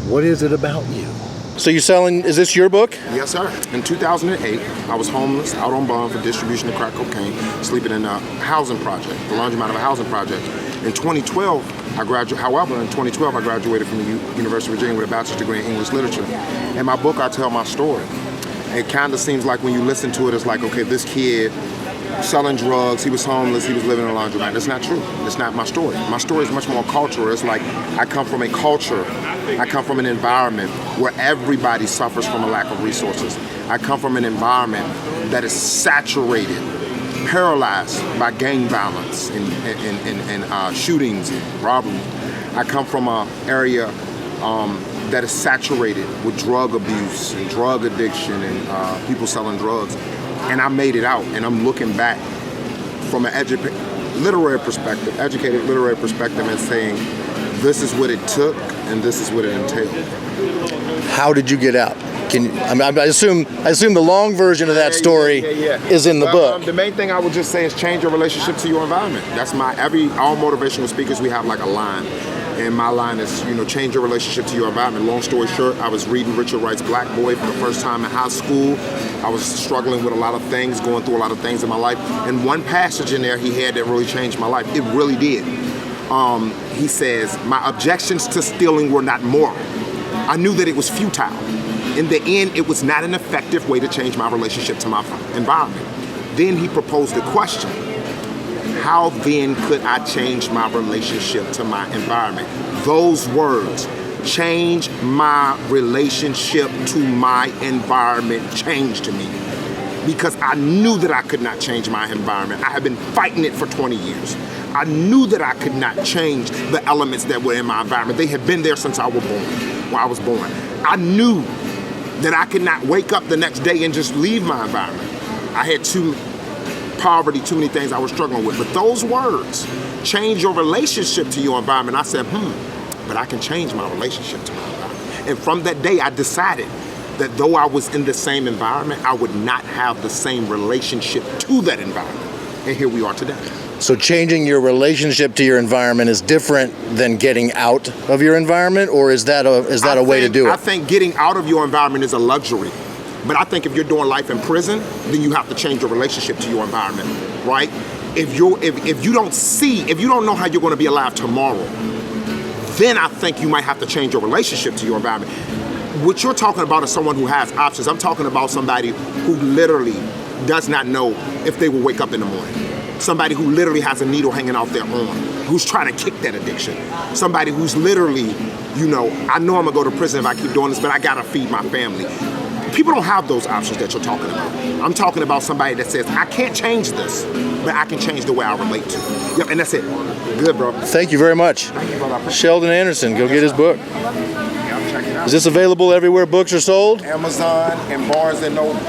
What is it about you? So you selling, is this your book? Yes, sir. In 2008, I was homeless, out on bond for distribution of crack cocaine, sleeping in a housing project, the laundromat of a housing project. In 2012, I graduated from the University of Virginia with a bachelor's degree in English literature. In my book, I tell my story. It kind of seems like when you listen to it, it's like, okay, this kid selling drugs, he was homeless, he was living in a laundromat. That's not true. That's not my story. My story is much more cultural. It's like I come from a culture, I come from an environment where everybody suffers from a lack of resources. I come from an environment that is saturated, paralyzed by gang violence and shootings and robberies. I come from an area that is saturated with drug abuse and drug addiction and people selling drugs. And I made it out, and I'm looking back from an educated literary perspective and saying, this is what it took and this is what it entailed. How did you get out? I assume the long version of that story is in the book. The main thing I would just say is change your relationship to your environment. That's all motivational speakers, we have like a line. And my line is, change your relationship to your environment. Long story short, I was reading Richard Wright's Black Boy for the first time in high school. I was struggling with a lot of things, going through a lot of things in my life. And one passage in there he had that really changed my life. It really did. He says, my objections to stealing were not moral. I knew that it was futile. In the end, it was not an effective way to change my relationship to my environment. Then he proposed a question. How then could I change my relationship to my environment? Those words, change my relationship to my environment, changed me. Because I knew that I could not change my environment. I had been fighting it for 20 years. I knew that I could not change the elements that were in my environment. They had been there since I was born. I knew that I could not wake up the next day and just leave my environment. I had poverty, too many things I was struggling with. But those words, change your relationship to your environment, I said, but I can change my relationship to my environment. And from that day, I decided that though I was in the same environment, I would not have the same relationship to that environment. And here we are today. So changing your relationship to your environment is different than getting out of your environment, or is that a way to do it? I think getting out of your environment is a luxury. But I think if you're doing life in prison, then you have to change your relationship to your environment, right? If you don't know how you're going to be alive tomorrow, then I think you might have to change your relationship to your environment. What you're talking about is someone who has options. I'm talking about somebody who literally does not know if they will wake up in the morning. Somebody who literally has a needle hanging out their arm, who's trying to kick that addiction. Somebody who's literally, I know I'm gonna go to prison if I keep doing this, but I gotta feed my family. People don't have those options that you're talking about. I'm talking about somebody that says, I can't change this, but I can change the way I relate to it. Yep, and that's it. Good, bro. Thank you very much. Thank you, brother. Sheldon Anderson, go get his book. Yeah, check it out. Is this available everywhere books are sold? Amazon and Barnes and Noble.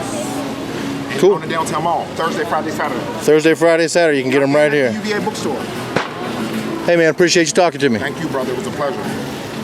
Cool. On the downtown mall, Thursday, Friday, Saturday. Thursday, Friday, Saturday. You can get them right here. UVA bookstore. Hey, man, appreciate you talking to me. Thank you, brother. It was a pleasure.